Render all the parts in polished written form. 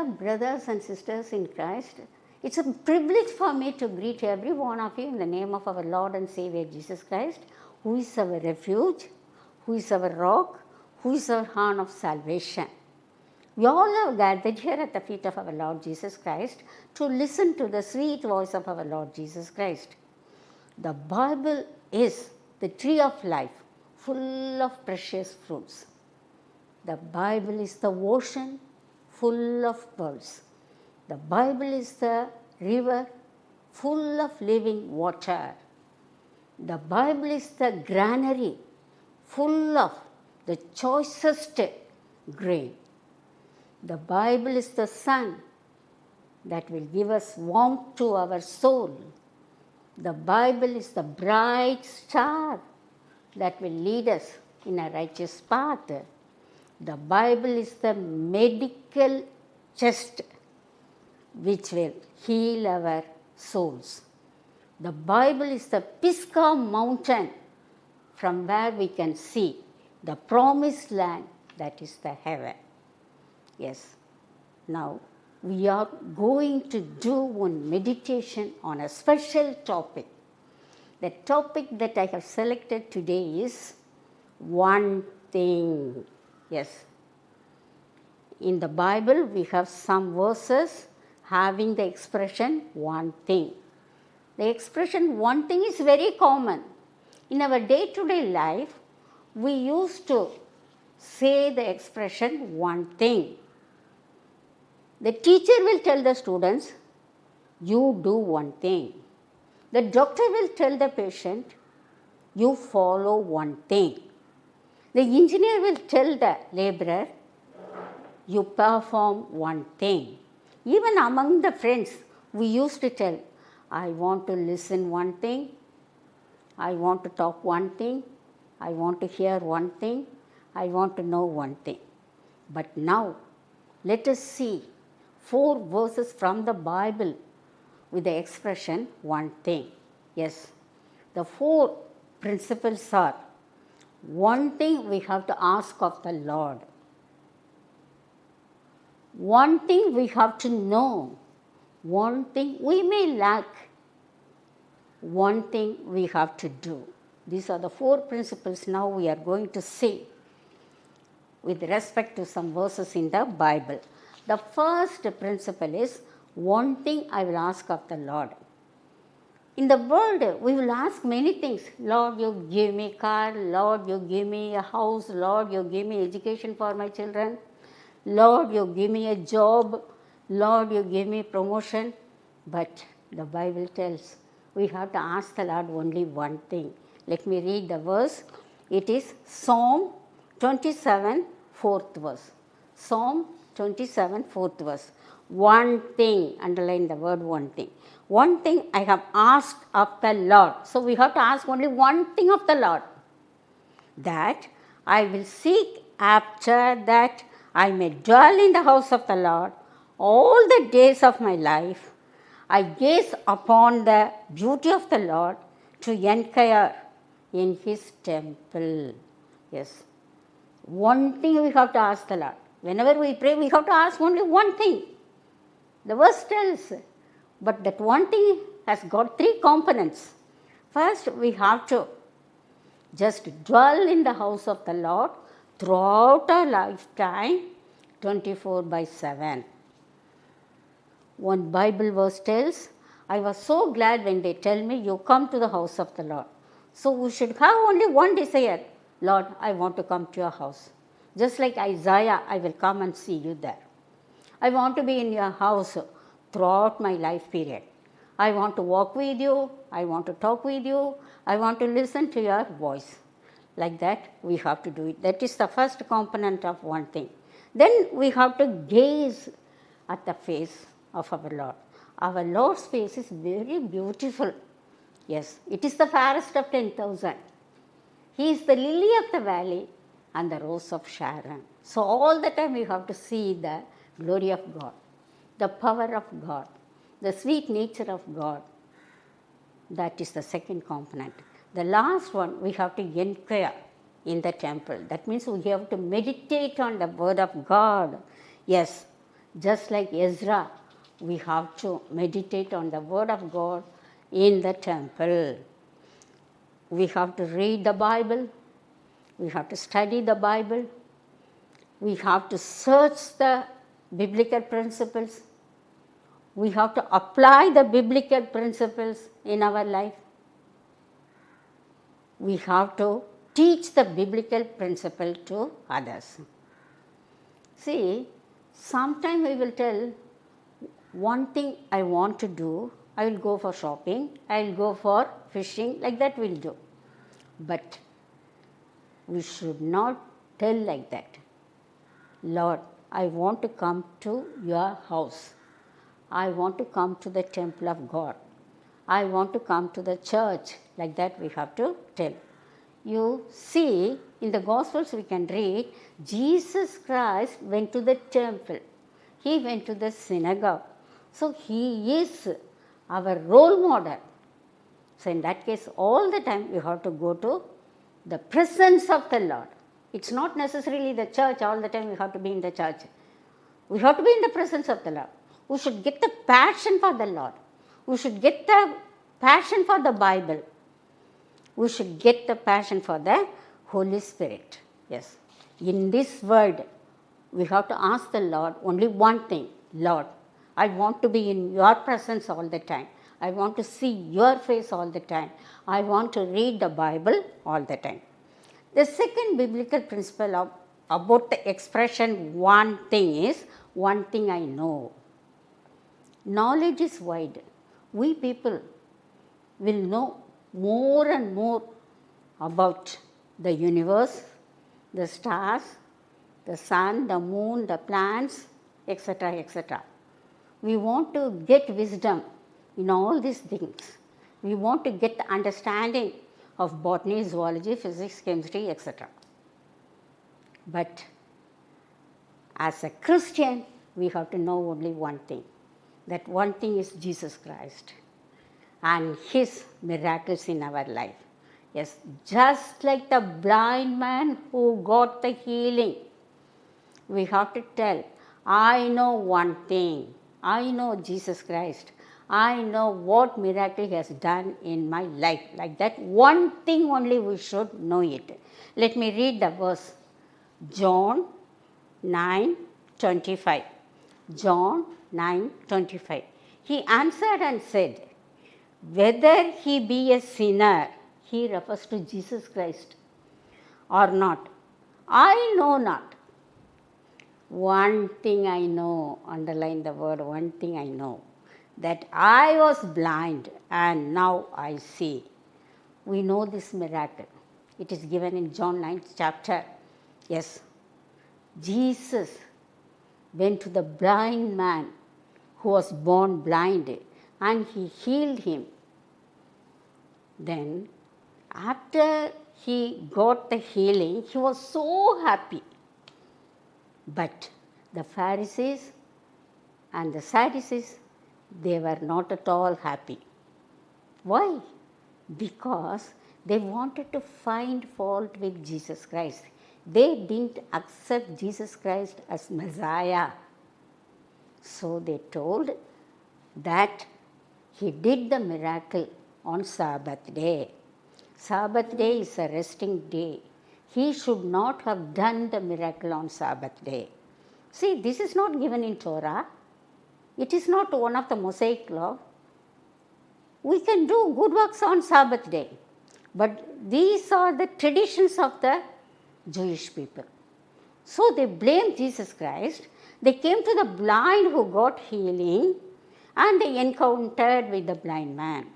Beloved brothers and sisters in Christ, it's a privilege for me to greet every one of you in the name of our Lord and Savior Jesus Christ, who is our refuge, who is our rock, who is our horn of salvation. We all have gathered here at the feet of our Lord Jesus Christ to listen to the sweet voice of our Lord Jesus Christ. The Bible is the tree of life, full of precious fruits. The Bible is the ocean, full of pearls. The Bible is the river, full of living water. The Bible is the granary, full of the choicest grain. The Bible is the sun that will give us warmth to our soul. The Bible is the bright star that will lead us in a righteous path. The Bible is the medical chest which will heal our souls. The Bible is the Pisgah mountain from where we can see the promised land, that is the heaven. Yes, now we are going to do one meditation on a special topic. The topic that I have selected today is one thing. Yes, in the Bible we have some verses having the expression one thing. The expression one thing is very common. In our day-to-day life, we used to say the expression one thing. The teacher will tell the students, you do one thing. The doctor will tell the patient, you follow one thing. The engineer will tell the laborer, you perform one thing. Even among the friends, we used to tell, I want to listen one thing, I want to talk one thing, I want to hear one thing, I want to know one thing. But now, let us see 4 verses from the Bible with the expression one thing. Yes, the 4 principles are: one thing we have to ask of the Lord, one thing we have to know, one thing we may lack, one thing we have to do. These are the 4 principles now we are going to see with respect to some verses in the Bible. The first principle is, one thing I will ask of the Lord. In the world, we will ask many things. Lord, you give me a car. Lord, you give me a house. Lord, you give me education for my children. Lord, you give me a job. Lord, you give me promotion. But the Bible tells we have to ask the Lord only one thing. Let me read the verse. It is Psalm 27, 4th verse. Psalm 27, 4th verse. One thing, underline the word one thing. One thing I have asked of the Lord. So we have to ask only one thing of the Lord, that I will seek after, that I may dwell in the house of the Lord all the days of my life. I gaze upon the beauty of the Lord to inquire in his temple. Yes, one thing we have to ask the Lord. Whenever we pray, we have to ask only one thing. The verse tells, but that one thing has got 3 components. First, we have to just dwell in the house of the Lord throughout our lifetime, 24/7. One Bible verse tells, I was so glad when they tell me, you come to the house of the Lord. So we should have only one desire. Lord, I want to come to your house. Just like Isaiah, I will come and see you there. I want to be in your house throughout my life period. I want to walk with you. I want to talk with you. I want to listen to your voice. Like that, we have to do it. That is the first component of one thing. Then we have to gaze at the face of our Lord. Our Lord's face is very beautiful. Yes, it is the fairest of 10,000. He is the lily of the valley and the rose of Sharon. So all the time we have to see the glory of God, the power of God, the sweet nature of God. That is the second component. The last one, we have to inquire in the temple. That means we have to meditate on the word of God. Yes, Just like Ezra, we have to meditate on the Word of God in the temple. We have to read the Bible. We have to study the Bible. We have to search the biblical principles. We have to apply the biblical principles in our life. We have to teach the biblical principle to others. See, sometimes we will tell one thing I want to do, I will go for shopping, I will go for fishing, like that we'll do. But we should not tell like that. Lord, I want to come to your house. I want to come to the temple of God. I want to come to the church. Like that we have to tell. You see, in the Gospels we can read, Jesus Christ went to the temple. He went to the synagogue. So he is our role model. So in that case, all the time we have to go to the presence of the Lord. It's not necessarily the church, all the time we have to be in the church. We have to be in the presence of the Lord. We should get the passion for the Lord. We should get the passion for the Bible. We should get the passion for the Holy Spirit. Yes. In this word, we have to ask the Lord only one thing. Lord, I want to be in your presence all the time. I want to see your face all the time. I want to read the Bible all the time. The second biblical principle about the expression one thing is, one thing I know. Knowledge is wide. We people will know more and more about the universe, the stars, the sun, the moon, the plants, etc., etc. We want to get wisdom in all these things. We want to get the understanding of botany, zoology, physics, chemistry, etc. But as a Christian, we have to know only one thing. That one thing is Jesus Christ and His miracles in our life. Yes, just like the blind man who got the healing, we have to tell, I know one thing. I know Jesus Christ. I know what miracle He has done in my life. Like that, one thing only we should know it. Let me read the verse. John 9:25. John 9:25. He answered and said, whether he be a sinner, he refers to Jesus Christ, or not, I know not. One thing I know, underline the word one thing I know, that I was blind and now I see. We know this miracle. It is given in John 9th chapter. Yes, Jesus went to the blind man who was born blind and He healed him. Then, after he got the healing, he was so happy. But the Pharisees and the Sadducees, they were not at all happy. Why? Because they wanted to find fault with Jesus Christ. They didn't accept Jesus Christ as Messiah. So they told that He did the miracle on Sabbath day. Sabbath day is a resting day. He should not have done the miracle on Sabbath day. See, this is not given in Torah. It is not one of the Mosaic law. We can do good works on Sabbath day. But these are the traditions of the Jewish people. So they blamed Jesus Christ. They came to the blind who got healing and they encountered with the blind man.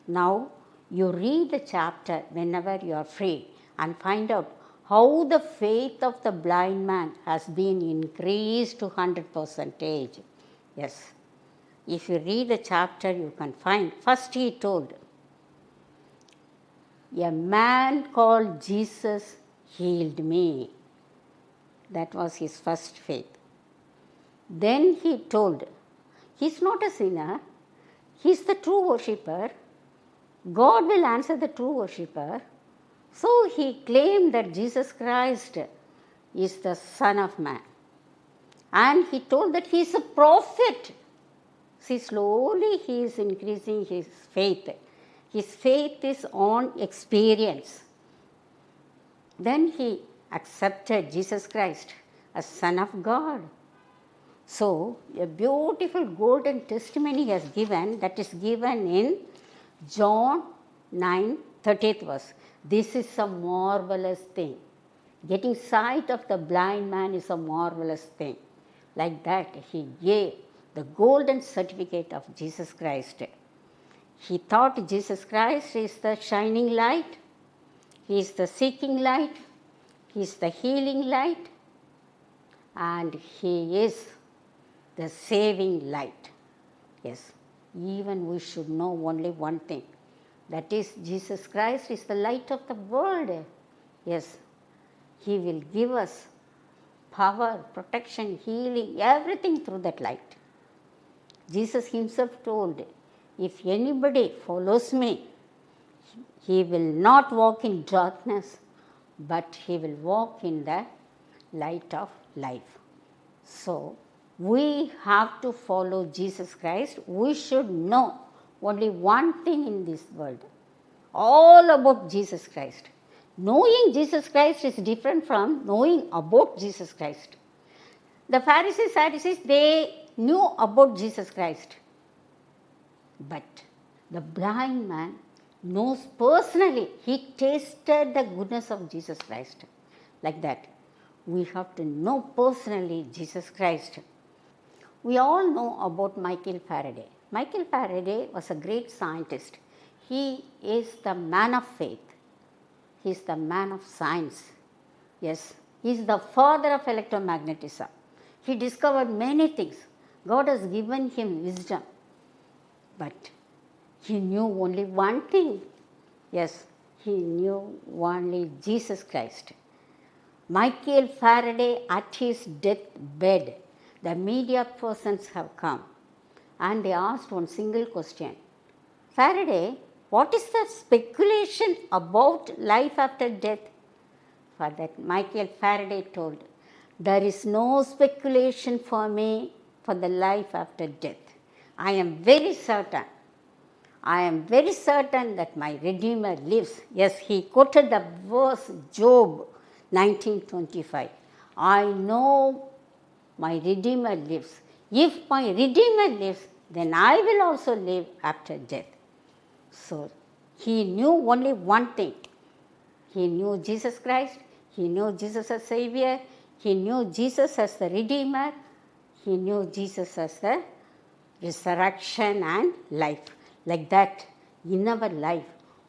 Now, you read the chapter whenever you are free and find out how the faith of the blind man has been increased to 100%. Yes. If you read the chapter, you can find. First he told, a man called Jesus healed me. That was his first faith. Then he told, he's not a sinner. He's the true worshipper. God will answer the true worshipper. So he claimed that Jesus Christ is the Son of Man. And he told that he is a prophet. See, slowly he is increasing his faith. His faith is on experience. Then he accepted Jesus Christ as Son of God. So, a beautiful golden testimony he has given, that is given in John 9:30 verse. This is a marvelous thing. Getting sight of the blind man is a marvelous thing. Like that, he gave the golden certificate of Jesus Christ. He thought Jesus Christ is the shining light, he is the seeking light, he is the healing light, and he is the saving light. Yes, even we should know only one thing, that is, Jesus Christ is the light of the world. Yes, he will give us power, protection, healing, everything through that light. Jesus himself told, if anybody follows me, he will not walk in darkness, but he will walk in the light of life. So, we have to follow Jesus Christ. We should know only one thing in this world, all about Jesus Christ. Knowing Jesus Christ is different from knowing about Jesus Christ. The Pharisees, Sadducees, they knew about Jesus Christ. But the blind man knows personally, he tasted the goodness of Jesus Christ. Like that, we have to know personally Jesus Christ. We all know about Michael Faraday. Michael Faraday was a great scientist. He is the man of faith. He is the man of science. Yes, he is the father of electromagnetism. He discovered many things. God has given him wisdom. But he knew only one thing. Yes, he knew only Jesus Christ. Michael Faraday, at his deathbed, the media persons have come and they asked one single question. Faraday, what is the speculation about life after death? For that, Michael Faraday told, there is no speculation for me for the life after death. I am very certain that my Redeemer lives. Yes, he quoted the verse Job 19:25. I know my Redeemer lives. If my Redeemer lives, then I will also live after death. So, he knew only one thing. He knew Jesus Christ. He knew Jesus as Savior. He knew Jesus as the Redeemer. He knew Jesus as the resurrection and life. Like that, in our life,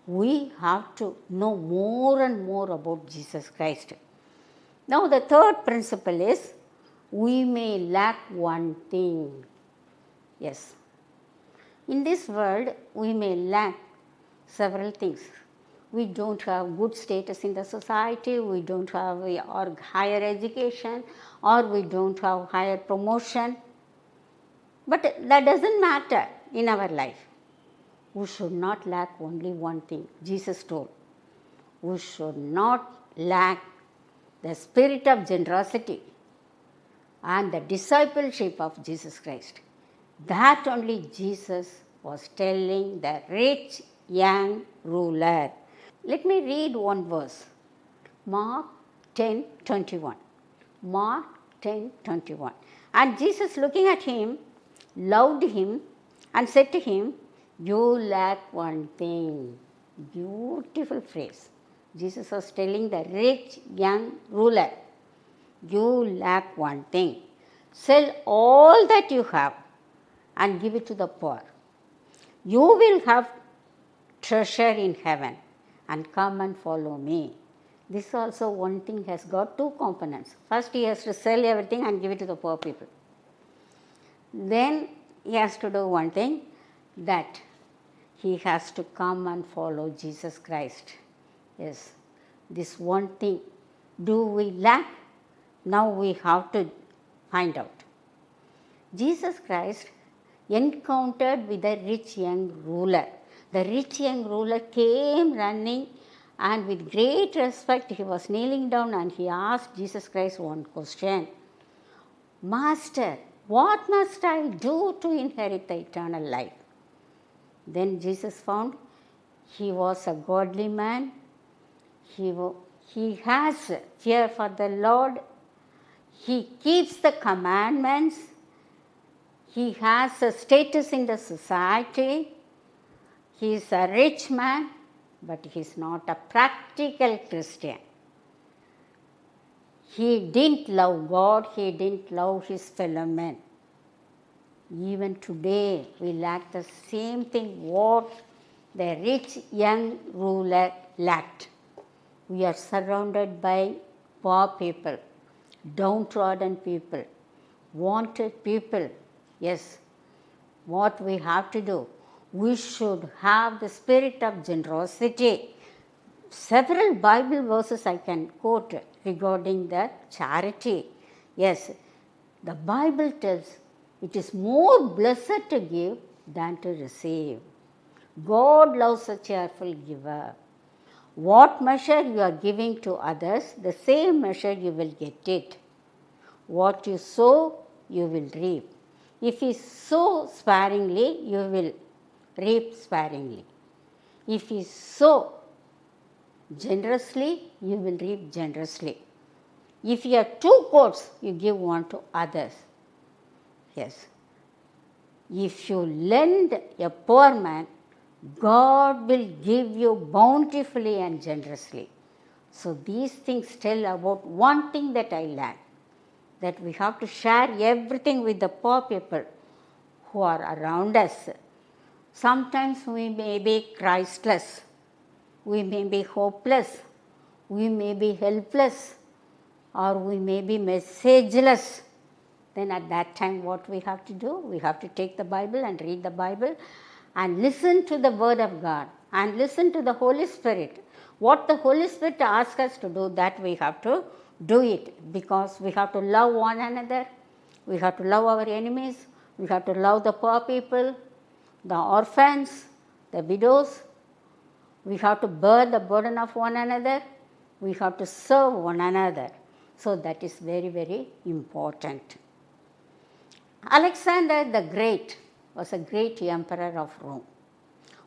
we have to know more and more about Jesus Christ. Now, the third principle is, we may lack one thing. Yes. In this world, we may lack several things. We don't have good status in the society, we don't have or higher education, or we don't have higher promotion. But that doesn't matter in our life. We should not lack only one thing. Jesus told, we should not lack the spirit of generosity and the discipleship of Jesus Christ. That only Jesus was telling the rich young ruler. Let me read one verse. Mark 10:21. Mark 10:21. And Jesus, looking at him, loved him and said to him, you lack one thing. Beautiful phrase. Jesus was telling the rich young ruler, you lack one thing. Sell all that you have and give it to the poor. You will have treasure in heaven, and come and follow me. This also one thing has got two components. First, he has to sell everything and give it to the poor people. Then he has to do one thing, that he has to come and follow Jesus Christ. Yes, this one thing. Do we lack? Now we have to find out. Jesus Christ encountered with the rich young ruler. The rich young ruler came running, and with great respect he was kneeling down and he asked Jesus Christ one question. Master, what must I do to inherit the eternal life? Then Jesus found he was a godly man. He has fear for the Lord. He keeps the commandments. He has a status in the society. He is a rich man, but he is not a practical Christian. He didn't love God. He didn't love his fellow men. Even today, we lack the same thing what the rich young ruler lacked. We are surrounded by poor people, downtrodden people, wanted people. Yes, what we have to do? We should have the spirit of generosity. Several Bible verses I can quote regarding the charity. Yes, the Bible tells it is more blessed to give than to receive. God loves a cheerful giver. What measure you are giving to others, the same measure you will get it. What you sow, you will reap. If you sow sparingly, you will reap sparingly. If you sow generously, you will reap generously. If you have 2 coats, you give one to others. Yes. If you lend a poor man, God will give you bountifully and generously. So these things tell about one thing that I learned, that we have to share everything with the poor people who are around us. Sometimes we may be Christless, we may be hopeless, we may be helpless, or we may be messageless. Then at that time what we have to do? We have to take the Bible and read the Bible and listen to the Word of God and listen to the Holy Spirit. What the Holy Spirit asks us to do, that we have to do it, because we have to love one another, we have to love our enemies, we have to love the poor people, the orphans, the widows. We have to bear the burden of one another, we have to serve one another. So that is very, very important. Alexander the Great was a great emperor of Rome.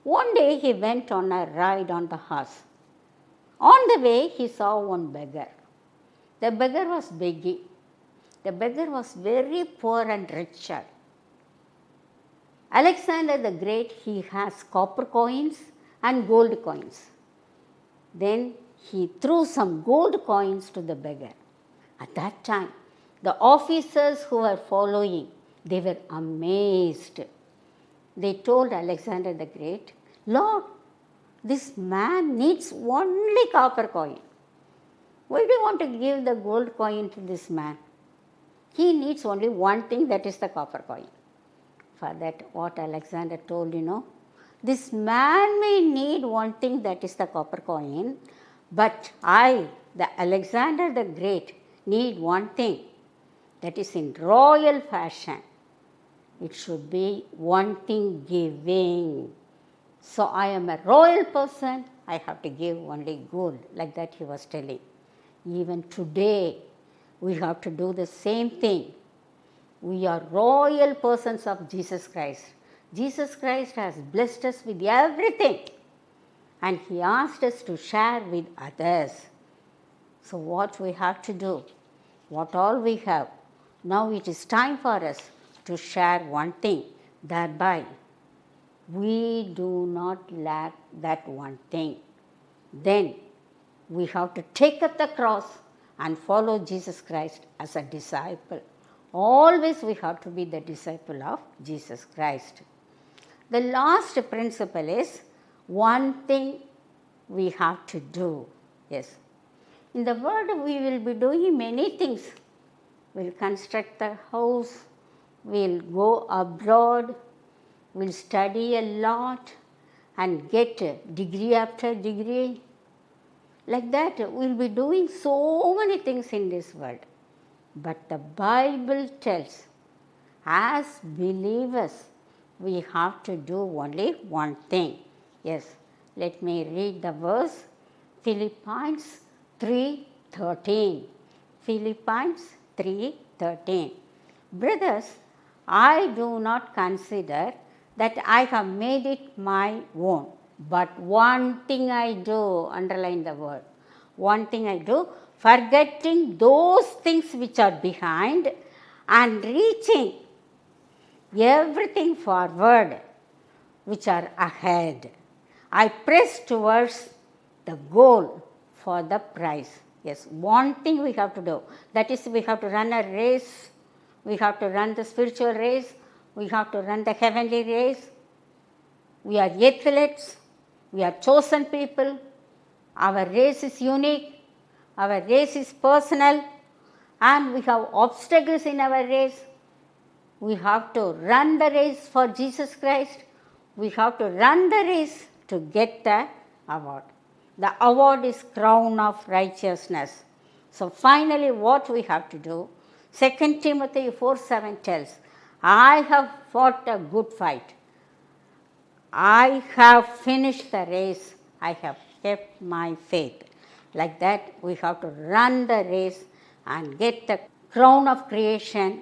One day he went on a ride on the horse. On the way he saw one beggar. The beggar was begging. The beggar was very poor and wretched. Alexander the Great, he has copper coins and gold coins. Then he threw some gold coins to the beggar. At that time, the officers who were following, they were amazed. They told Alexander the Great, Lord, this man needs only copper coin. Why do you want to give the gold coin to this man? He needs only one thing, that is the copper coin. For that, what Alexander told, this man may need one thing, that is the copper coin, but I, the Alexander the Great, need one thing, that is in royal fashion. It should be one thing, giving. So I am a royal person, I have to give only gold. Like that he was telling. Even today, we have to do the same thing. We are royal persons of Jesus Christ. Jesus Christ has blessed us with everything, and he asked us to share with others. So what we have to do? What all we have? Now it is time for us to share one thing, thereby we do not lack that one thing. Then we have to take up the cross and follow Jesus Christ as a disciple. Always we have to be the disciple of Jesus Christ. The last principle is one thing we have to do. Yes. In the world we will be doing many things. We'll construct the house, we'll go abroad, we'll study a lot and get degree after degree. Like that, we'll be doing so many things in this world. But the Bible tells, as believers, we have to do only one thing. Yes, let me read the verse. Philippians 3:13. Philippians 3:13. Brothers, I do not consider that I have made it my own, but one thing I do, underline the word, one thing I do, forgetting those things which are behind and reaching everything forward which are ahead. I press towards the goal for the prize. Yes, one thing we have to do, that is, we have to run a race, we have to run the spiritual race, we have to run the heavenly race. We are athletes, we are chosen people, our race is unique, our race is personal, and we have obstacles in our race. We have to run the race for Jesus Christ. We have to run the race to get the award. The award is crown of righteousness. So finally what we have to do, 2 Timothy 4:7 tells, I have fought a good fight. I have finished the race. I have kept my faith. Like that, we have to run the race and get the crown of creation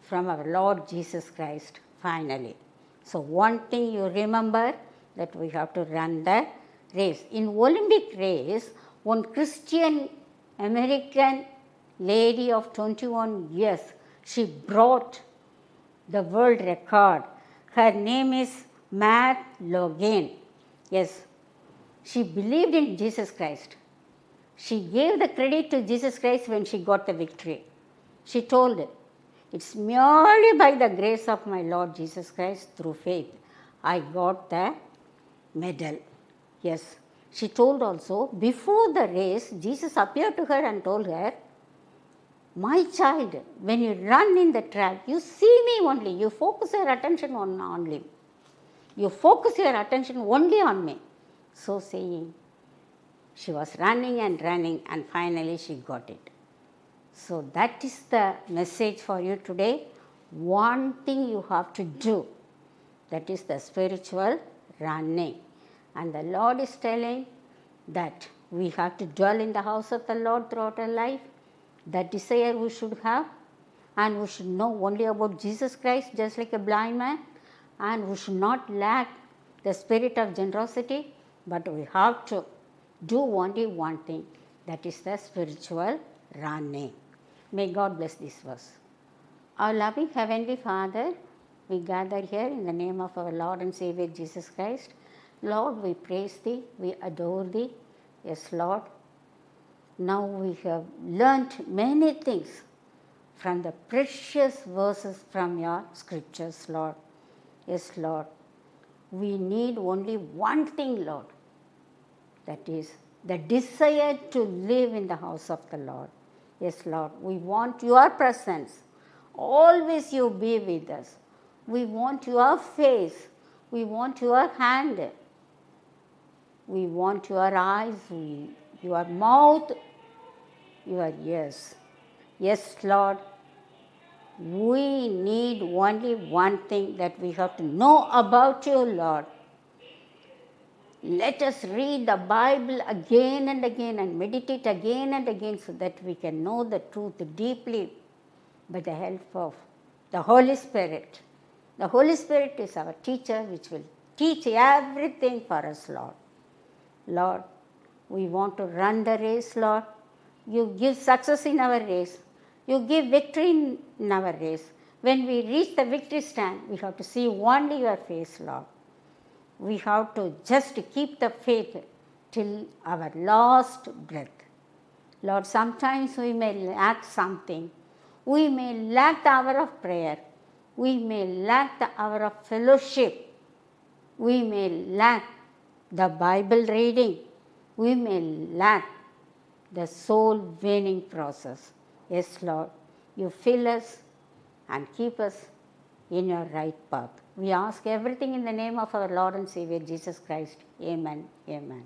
from our Lord Jesus Christ finally. So one thing you remember, that we have to run the race. In Olympic race, one Christian American lady of 21 years, she brought the world record. Her name is Matt Logan. Yes, she believed in Jesus Christ. She gave the credit to Jesus Christ when she got the victory. She told, it's merely by the grace of my Lord Jesus Christ through faith I got the medal. Yes, she told also, before the race, Jesus appeared to her and told her, my child, when you run in the track, you see me only. You focus your attention on only. You focus your attention only on me. So saying, she was running and finally she got it. So that is the message for you today. One thing you have to do, that is the spiritual running. And the Lord is telling that we have to dwell in the house of the Lord throughout our life. That desire we should have, and we should know only about Jesus Christ just like a blind man, and we should not lack the spirit of generosity, but we have to do only one thing, that is the spiritual running. May God bless this verse. Our loving Heavenly Father, we gather here in the name of our Lord and Savior Jesus Christ. Lord, we praise Thee, we adore Thee. Yes, Lord. Now we have learnt many things from the precious verses from your scriptures, Lord. Yes, Lord. We need only one thing, Lord. That is the desire to live in the house of the Lord. Yes, Lord. We want your presence. Always you be with us. We want your face. We want your hand. We want your eyes, your mouth, your ears. Yes, Lord. We need only one thing, that we have to know about you, Lord. Let us read the Bible again and again and meditate again and again so that we can know the truth deeply by the help of the Holy Spirit. The Holy Spirit is our teacher, which will teach everything for us, Lord. Lord, we want to run the race, Lord. You give success in our race. You give victory in our race. When we reach the victory stand, we have to see only your face, Lord. We have to just keep the faith till our last breath. Lord, sometimes we may lack something. We may lack the hour of prayer. We may lack the hour of fellowship. We may lack the Bible reading. We may lack the soul winning process. Yes, Lord, you fill us and keep us in your right path. We ask everything in the name of our Lord and Savior Jesus Christ. Amen. Amen.